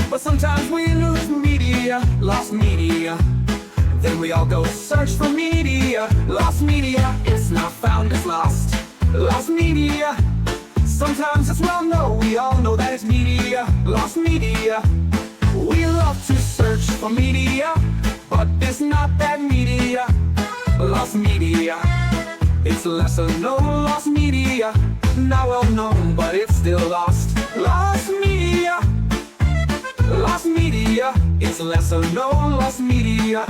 But sometimes we lose media, lost media. Then we all go search for media. Lost media, it's not found, it's lost. Lost media. Sometimes it's well known, we all know that it's media. Lost media. We love to search for media, but it's not that media. Lost media. It's lesser known, lost media. Not well known, but it's still lost. Lost media. Lost media. It's lesser known, lost media.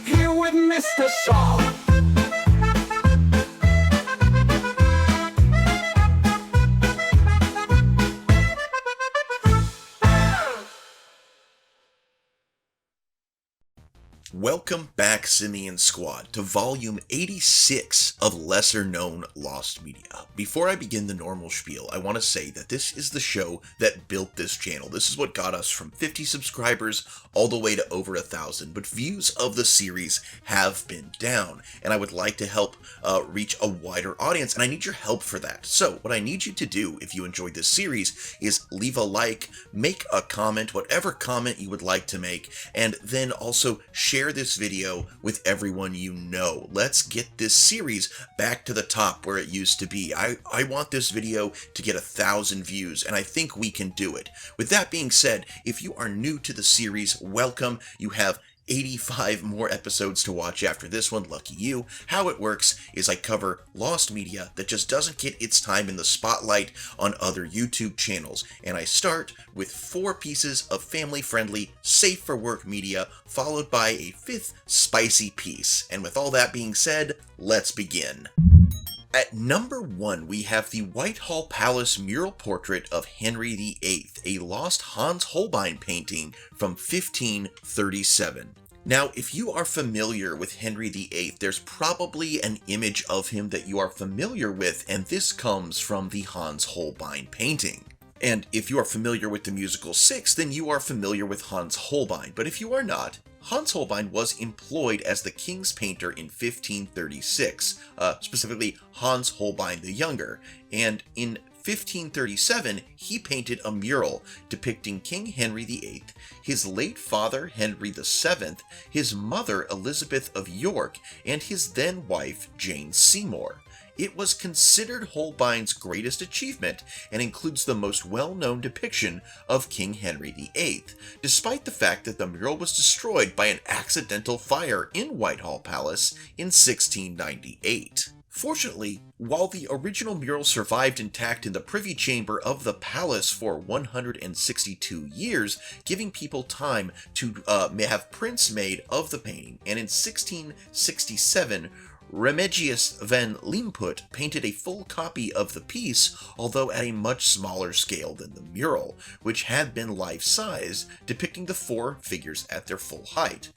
Here with Mr. Shaw. Welcome back, Simian Squad, to volume 86 of Lesser Known Lost Media. Before I begin the normal spiel, I want to say that this is the show that built this channel. This is what got us from 50 subscribers all the way to over 1,000, but views of the series have been down, and I would like to help reach a wider audience, and I need your help for that. So what I need you to do, if you enjoyed this series, is leave a like, make a comment, whatever comment you would like to make, and then also share this video with everyone you know. Let's get this series back to the top where it used to be. I want this video to get 1,000 views, and I think we can do it. With that being said, if you are new to the series, welcome. You have 85 more episodes to watch after this one, lucky you. How it works is I cover lost media that just doesn't get its time in the spotlight on other YouTube channels, and I start with 4 pieces of family-friendly, safe-for-work media, followed by a 5th spicy piece. And with all that being said, let's begin. At number 1, we have the Whitehall Palace mural portrait of Henry VIII, a lost Hans Holbein painting from 1537. Now, if you are familiar with Henry VIII, there's probably an image of him that you are familiar with, and this comes from the Hans Holbein painting. And if you are familiar with the musical Six, then you are familiar with Hans Holbein, but if you are not, Hans Holbein was employed as the king's painter in 1536, specifically Hans Holbein the Younger, and in 1537, he painted a mural depicting King Henry VIII, his late father Henry VII, his mother Elizabeth of York, and his then wife Jane Seymour. It was considered Holbein's greatest achievement and includes the most well-known depiction of King Henry VIII, despite the fact that the mural was destroyed by an accidental fire in Whitehall Palace in 1698. Fortunately, while the original mural survived intact in the privy chamber of the palace for 162 years, giving people time to have prints made of the painting, and in 1667, Remigius van Limput painted a full copy of the piece, although at a much smaller scale than the mural, which had been life-size, depicting the 4 figures at their full height.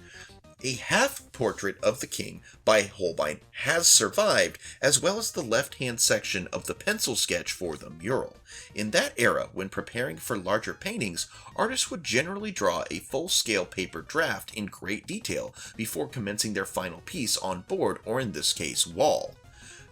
A half-portrait of the king by Holbein has survived, as well as the left-hand section of the pencil sketch for the mural. In that era, when preparing for larger paintings, artists would generally draw a full-scale paper draft in great detail before commencing their final piece on board, or in this case, wall.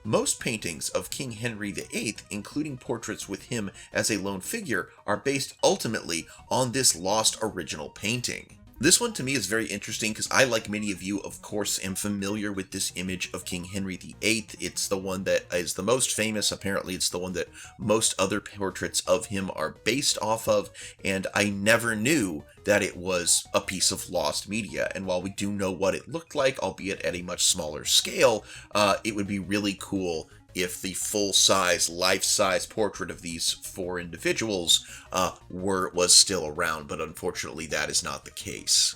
Most paintings of King Henry VIII, including portraits with him as a lone figure, are based ultimately on this lost original painting. This one to me is very interesting because I, like many of you, of course, am familiar with this image of King Henry VIII. It's the one that is the most famous. Apparently, it's the one that most other portraits of him are based off of, and I never knew that it was a piece of lost media. And while we do know what it looked like, albeit at a much smaller scale, it would be really cool if the full-size, life-size portrait of these 4 individuals was still around, but unfortunately that is not the case.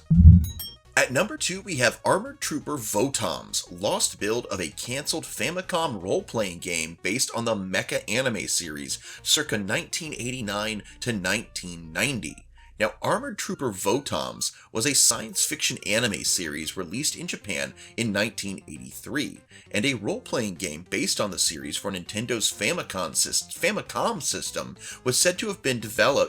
At number 2, we have Armored Trooper Votoms, lost build of a cancelled Famicom role-playing game based on the Mecha anime series, circa 1989 to 1990. Now, Armored Trooper Votoms was a science fiction anime series released in Japan in 1983, and a role-playing game based on the series for Nintendo's Famicom system was said to have been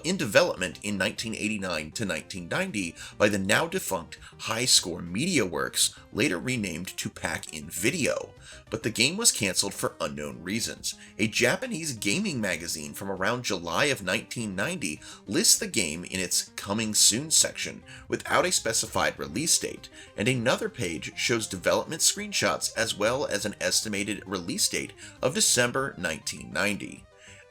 in development in 1989 to 1990 by the now-defunct High Score Media Works, later renamed to Pack-In Video. But the game was cancelled for unknown reasons. A Japanese gaming magazine from around July of 1990 lists the game in its its Coming Soon section without a specified release date, and another page shows development screenshots as well as an estimated release date of December 1990.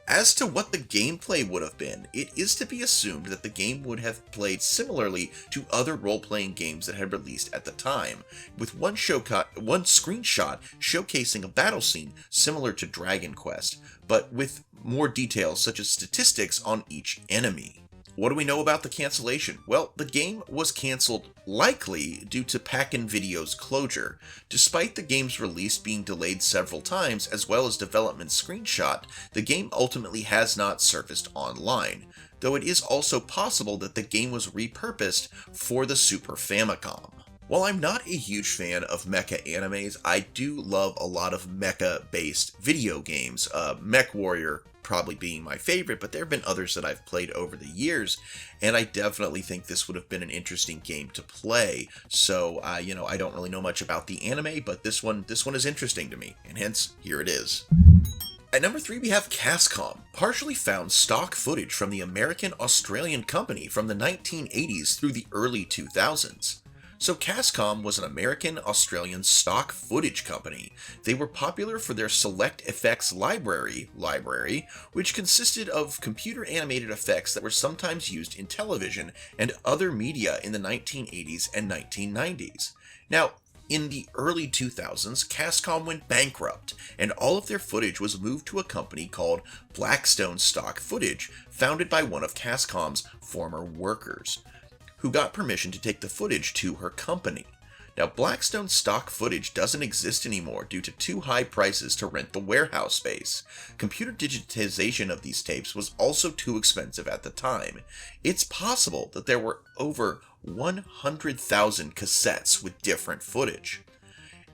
As to what the gameplay would have been, it is to be assumed that the game would have played similarly to other role-playing games that had released at the time, with one screenshot showcasing a battle scene similar to Dragon Quest, but with more details such as statistics on each enemy. What do we know about the cancellation? Well, the game was cancelled likely due to Packin Video's closure. Despite the game's release being delayed several times as well as development screenshot, the game ultimately has not surfaced online, though it is also possible that the game was repurposed for the Super Famicom. While I'm not a huge fan of mecha animes, I do love a lot of mecha-based video games. Mech Warrior probably being my favorite, but there have been others that I've played over the years, and I definitely think this would have been an interesting game to play. So, I don't really know much about the anime, but this one is interesting to me, and hence, here it is. At number 3, we have Cascom, partially found stock footage from the American-Australian company from the 1980s through the early 2000s. So Cascom was an American-Australian stock footage company. They were popular for their Select Effects library, which consisted of computer-animated effects that were sometimes used in television and other media in the 1980s and 1990s. Now, in the early 2000s, Cascom went bankrupt, and all of their footage was moved to a company called Blackstone Stock Footage, founded by one of Cascom's former workers, who got permission to take the footage to her company. Now, Blackstone stock footage doesn't exist anymore due to too high prices to rent the warehouse space. Computer digitization of these tapes was also too expensive at the time. It's possible that there were over 100,000 cassettes with different footage.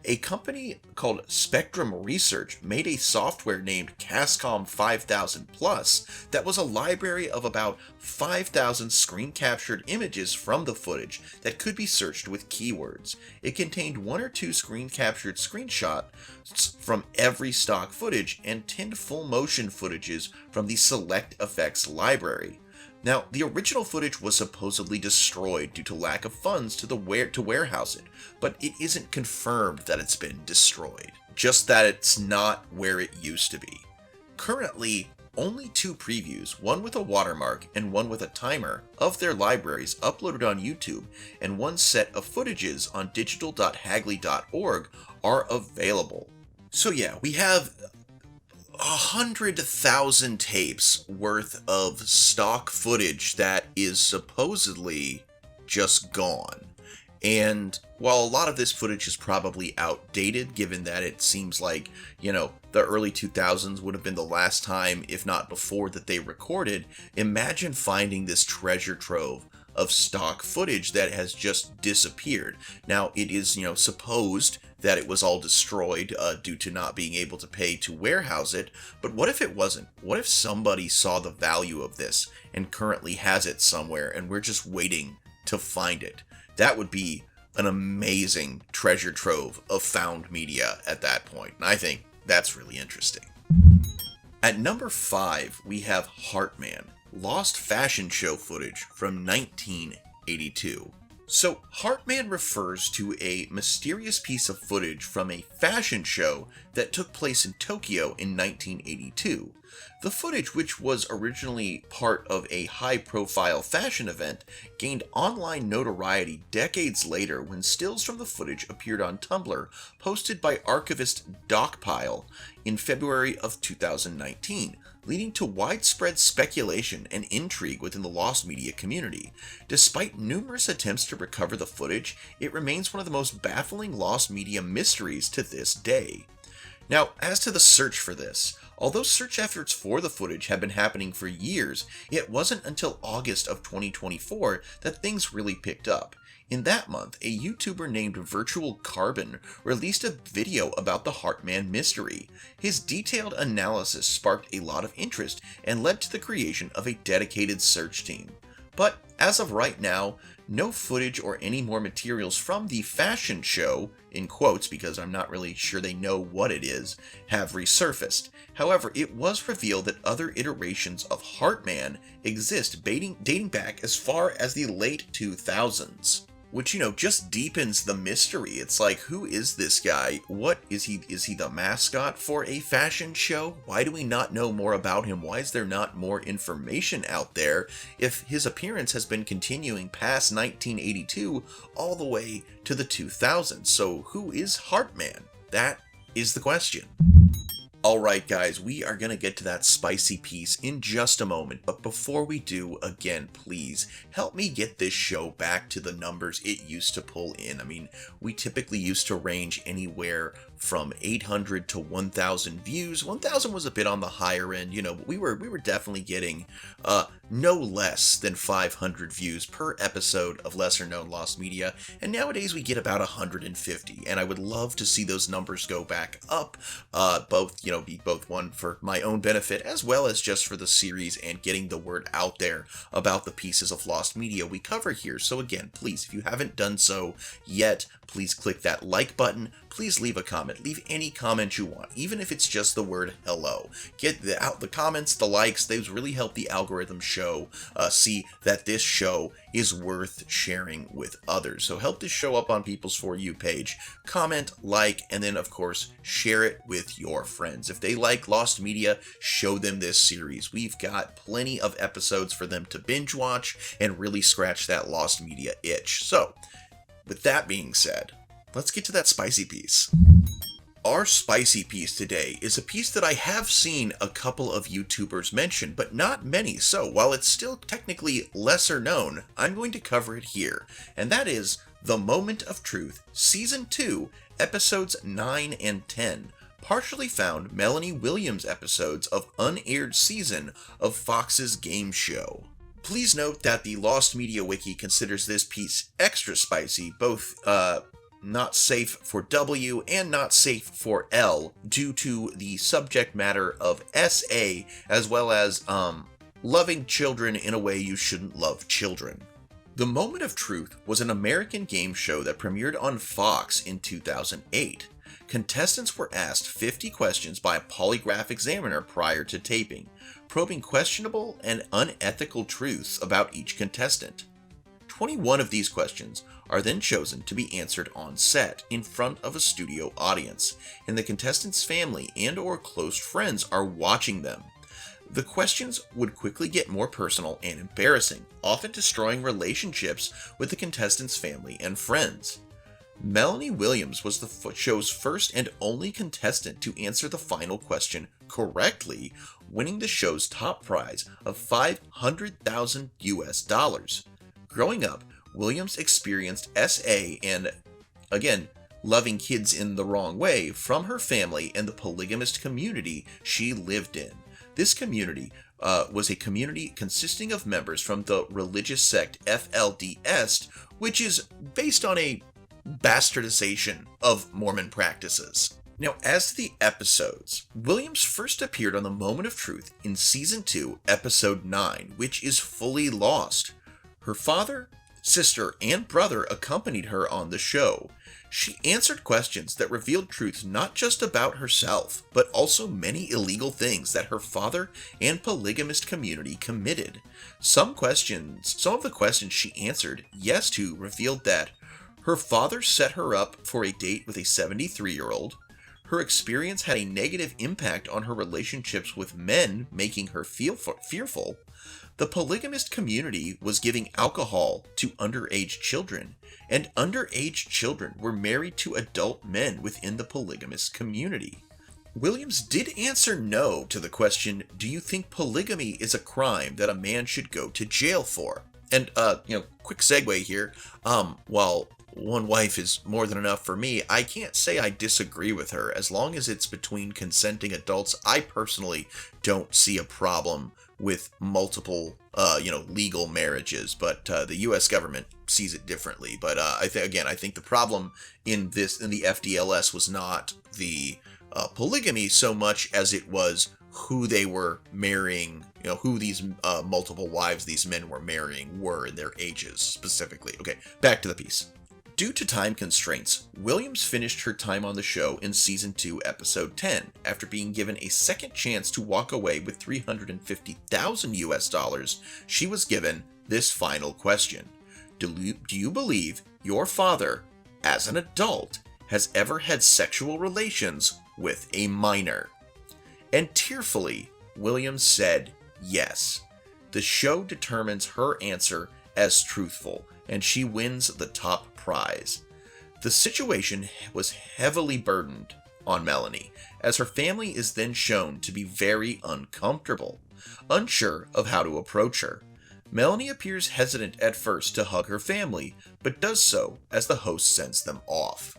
A company called Spectrum Research made a software named Cascom 5000 Plus that was a library of about 5,000 screen-captured images from the footage that could be searched with keywords. It contained 1 or 2 screen-captured screenshots from every stock footage and 10 full-motion footages from the Select Effects library. Now, the original footage was supposedly destroyed due to lack of funds to warehouse it, but it isn't confirmed that it's been destroyed, just that it's not where it used to be. Currently, only 2 previews, one with a watermark and one with a timer, of their libraries uploaded on YouTube, and 1 set of footages on digital.hagley.org are available. So yeah, we have 100,000 tapes worth of stock footage that is supposedly just gone. And while a lot of this footage is probably outdated, given that it seems like, the early 2000s would have been the last time, if not before, that they recorded, imagine finding this treasure trove of stock footage that has just disappeared. Now, it is, supposed that it was all destroyed due to not being able to pay to warehouse it, but what if it wasn't? What if somebody saw the value of this and currently has it somewhere and we're just waiting to find it? That would be an amazing treasure trove of found media at that point, and I think that's really interesting. At number 5, we have Heartman, lost fashion show footage from 1982. So, Heartman refers to a mysterious piece of footage from a fashion show that took place in Tokyo in 1982. The footage, which was originally part of a high-profile fashion event, gained online notoriety decades later when stills from the footage appeared on Tumblr, posted by archivist Docpile in February of 2019. Leading to widespread speculation and intrigue within the lost media community. Despite numerous attempts to recover the footage, it remains one of the most baffling lost media mysteries to this day. Now, as to the search for this, although search efforts for the footage have been happening for years, it wasn't until August of 2024 that things really picked up. In that month, a YouTuber named Virtual Carbon released a video about the Heartman mystery. His detailed analysis sparked a lot of interest and led to the creation of a dedicated search team. But as of right now, no footage or any more materials from the fashion show, in quotes because I'm not really sure they know what it is, have resurfaced. However, it was revealed that other iterations of Heartman exist dating back as far as the late 2000s. Which, just deepens the mystery. It's like, who is this guy? What is he? Is he the mascot for a fashion show? Why do we not know more about him? Why is there not more information out there if his appearance has been continuing past 1982 all the way to the 2000s? So who is Heartman? That is the question. Alright guys, we are going to get to that spicy piece in just a moment, but before we do, again, please help me get this show back to the numbers it used to pull in. I mean, we typically used to range anywhere from 800 to 1,000 views. 1,000 was a bit on the higher end, but we were definitely getting no less than 500 views per episode of Lesser Known Lost Media, and nowadays we get about 150, and I would love to see those numbers go back up, be both one for my own benefit as well as just for the series and getting the word out there about the pieces of Lost Media we cover here. So again, please, if you haven't done so yet, please click that like button. Please leave a comment. Leave any comment you want, even if it's just the word hello. Get the comments, the likes. Those really help the algorithm see that this show is worth sharing with others. So help this show up on people's For You page. Comment, like, and then of course share it with your friends. If they like Lost Media, show them this series. We've got plenty of episodes for them to binge watch and really scratch that Lost Media itch. So with that being said, let's get to that spicy piece. Our spicy piece today is a piece that I have seen a couple of YouTubers mention, but not many, so while it's still technically lesser known, I'm going to cover it here, and that is The Moment of Truth, Season 2, Episodes 9 and 10, partially found Melanie Williams episodes of unaired season of Fox's game show. Please note that the Lost Media Wiki considers this piece extra spicy, both not safe for W and not safe for L, due to the subject matter of SA, as well as loving children in a way you shouldn't love children. The Moment of Truth was an American game show that premiered on Fox in 2008. Contestants were asked 50 questions by a polygraph examiner prior to taping, probing questionable and unethical truths about each contestant. 21 of these questions are then chosen to be answered on set in front of a studio audience, and the contestant's family and/or close friends are watching them. The questions would quickly get more personal and embarrassing, often destroying relationships with the contestant's family and friends. Melanie Williams was the show's first and only contestant to answer the final question correctly, winning the show's top prize of $500,000 US. Growing up, Williams experienced SA and, again, loving kids in the wrong way from her family and the polygamist community she lived in. This community was a community consisting of members from the religious sect FLDS, which is based on a bastardization of Mormon practices. Now, as to the episodes, Williams first appeared on The Moment of Truth in Season 2, Episode 9, which is fully lost. Her father, sister, and brother accompanied her on the show. She answered questions that revealed truths not just about herself, but also many illegal things that her father and polygamist community committed. Some of the questions she answered yes to revealed that her father set her up for a date with a 73-year-old, her experience had a negative impact on her relationships with men, making her feel fearful, the polygamist community was giving alcohol to underage children, and underage children were married to adult men within the polygamist community. Williams did answer no to the question, do you think polygamy is a crime that a man should go to jail for? And, quick segue here, while one wife is more than enough for me, I can't say I disagree with her. As long as it's between consenting adults, I personally don't see a problem with multiple, legal marriages, but the U.S. government sees it differently. But I think the problem in the FDLS was not the polygamy so much as it was who they were marrying, who these multiple wives these men were marrying were and their ages specifically. Okay, back to the piece. Due to time constraints, Williams finished her time on the show in Season 2, Episode 10, after being given a second chance to walk away with $350,000 US. She was given this final question. Do you believe your father, as an adult, has ever had sexual relations with a minor? And tearfully, Williams said yes. The show determines her answer as truthful, and she wins the top prize. The situation was heavily burdened on Melanie, as her family is then shown to be very uncomfortable, unsure of how to approach her. Melanie appears hesitant at first to hug her family, but does so as the host sends them off.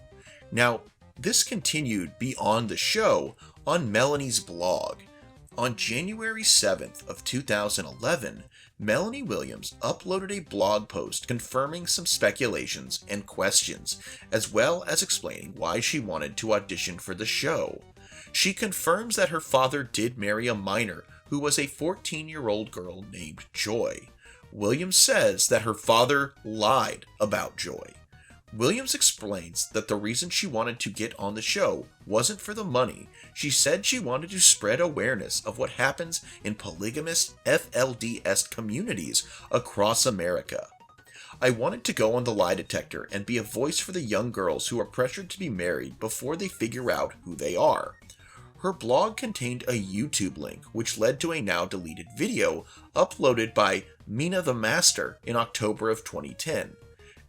Now, this continued beyond the show on Melanie's blog. On January 7th of 2011, Melanie Williams uploaded a blog post confirming some speculations and questions, as well as explaining why she wanted to audition for the show. She confirms that her father did marry a minor who was a 14-year-old girl named Joy. Williams says that her father lied about Joy. Williams explains that the reason she wanted to get on the show wasn't for the money. She said she wanted to spread awareness of what happens in polygamous FLDS communities across America. I wanted to go on the lie detector and be a voice for the young girls who are pressured to be married before they figure out who they are. Her blog contained a YouTube link, which led to a now deleted video uploaded by Mina the Master in October of 2010.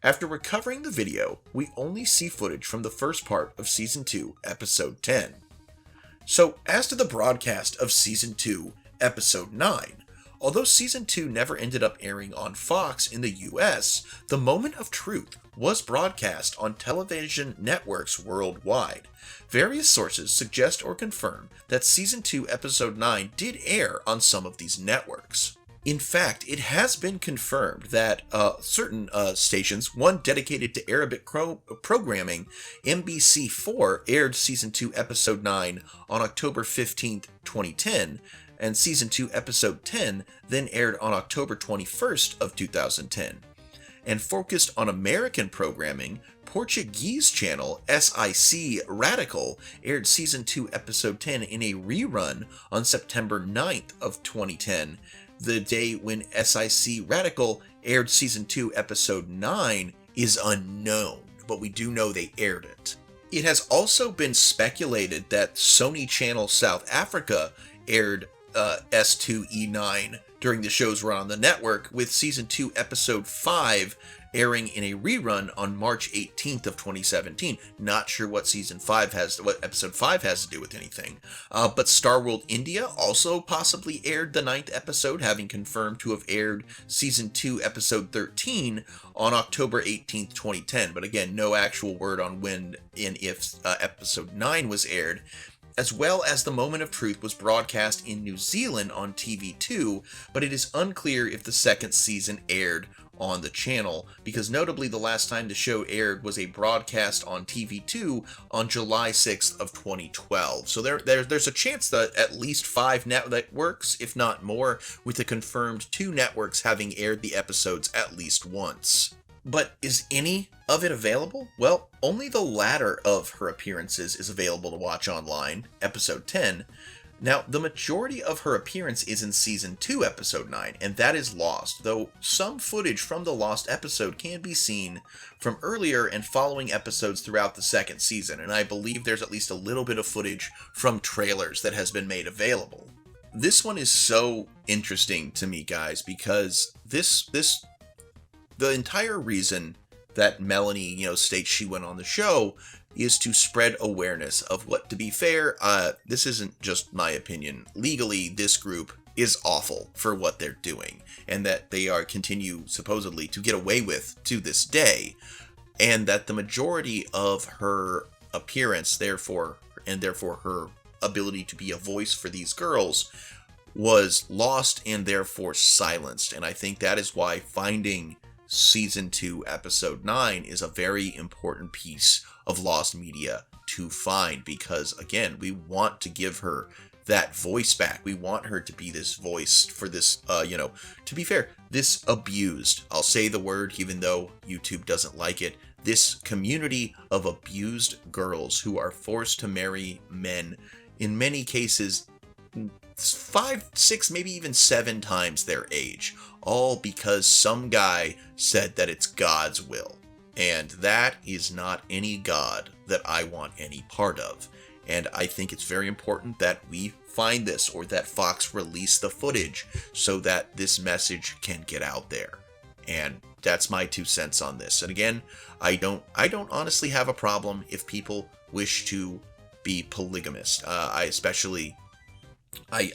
After recovering the video, we only see footage from the first part of Season 2, Episode 10. So, as to the broadcast of Season 2, Episode 9, although Season 2 never ended up airing on Fox in the US, the Moment of Truth was broadcast on television networks worldwide. Various sources suggest or confirm that Season 2, Episode 9 did air on some of these networks. In fact, it has been confirmed that certain stations, one dedicated to Arabic programming, MBC4, aired Season 2, Episode 9 on October 15th, 2010, and Season 2, Episode 10 then aired on October 21st of 2010. And focused on American programming, Portuguese channel SIC Radical aired Season 2, Episode 10 in a rerun on September 9th of 2010, the day when SIC Radical aired Season 2, Episode 9 is unknown, but we do know they aired it. It has also been speculated that Sony Channel South Africa aired S2E9 during the show's run on the network, with Season 2, Episode 5 airing in a rerun on March 18th of 2017. Not sure what what Episode 5 has to do with anything. But Star World India also possibly aired the 9th episode, having confirmed to have aired Season 2, Episode 13 on October 18th, 2010. But again, no actual word on when and if Episode 9 was aired. As well as The Moment of Truth was broadcast in New Zealand on TV2, but it is unclear if the second season aired on the channel, because notably the last time the show aired was a broadcast on TV2 on July 6th of 2012. So there's a chance that at least 5 networks, if not more, with the confirmed 2 networks having aired the episodes at least once. But is any of it available? Well, only the latter of her appearances is available to watch online, Episode 10. Now, the majority of her appearance is in Season 2, Episode 9, and that is lost, though some footage from the lost episode can be seen from earlier and following episodes throughout the second season, and I believe there's at least a little bit of footage from trailers that has been made available. This one is so interesting to me, guys, because the entire reason that Melanie, states she went on the show is to spread awareness of what, to be fair, this isn't just my opinion. Legally, this group is awful for what they're doing, and that they continue supposedly to get away with to this day, and that the majority of her appearance, therefore her ability to be a voice for these girls, was lost and therefore silenced. And I think that is why finding Season 2, Episode 9 is a very important piece of lost media to find, because, again, we want to give her that voice back. We want her to be this voice for this, to be fair, this abused, I'll say the word even though YouTube doesn't like it, this community of abused girls who are forced to marry men, in many cases 5, 6, maybe even 7 times their age, all because some guy said that it's God's will. And that is not any God that I want any part of. And I think it's very important that we find this, or that Fox release the footage so that this message can get out there. And that's my 2 cents on this. And again, I don't honestly have a problem if people wish to be polygamist. I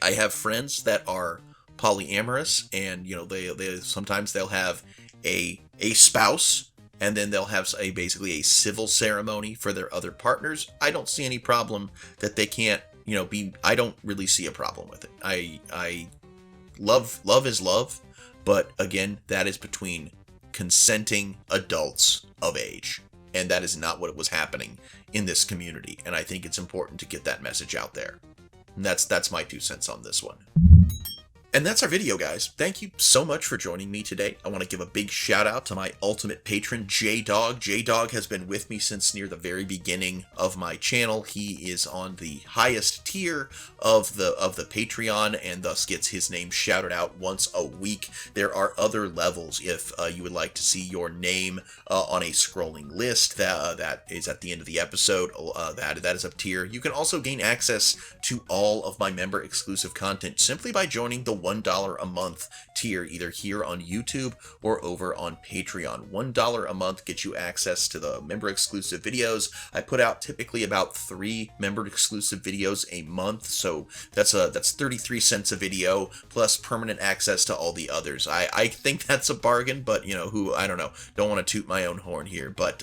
have friends that are polyamorous, and they sometimes they'll have a spouse, and then they'll have basically a civil ceremony for their other partners. I don't see any problem that they can't be. I don't really see a problem with it. I love is love, but again, that is between consenting adults of age, and that is not what was happening in this community. And I think it's important to get that message out there. And that's my 2 cents on this one. And that's our video, guys. Thank you so much for joining me today. I want to give a big shout out to my ultimate patron, J-Dog. J-Dog has been with me since near the very beginning of my channel. He is on the highest tier of the Patreon, and thus gets his name shouted out once a week. There are other levels if you would like to see your name on a scrolling list that is at the end of the episode. That is up tier. You can also gain access to all of my member exclusive content simply by joining the $1 a month tier, either here on YouTube or over on Patreon. $1 a month gets you access to the member exclusive videos. I put out typically about 3 member exclusive videos a month, so that's 33 cents a video plus permanent access to all the others. I think that's a bargain, but I don't know, don't want to toot my own horn here, but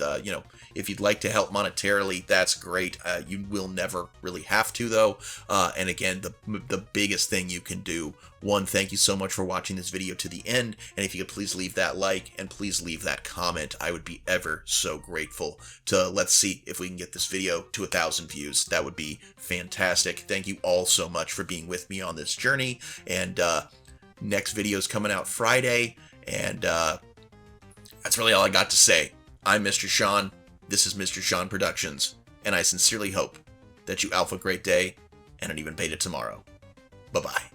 if you'd like to help monetarily, that's great. You will never really have to, though. And again, the biggest thing you can do, one, thank you so much for watching this video to the end, and if you could please leave that like and please leave that comment, I would be ever so grateful. Let's see if we can get this video to 1,000 views. That would be fantastic. Thank you all so much for being with me on this journey, and next video is coming out Friday, and that's really all I got to say. I'm Mr. Sean. This is Mr. Sean Productions, and I sincerely hope that you alpha great day and an even beta tomorrow. Bye-bye.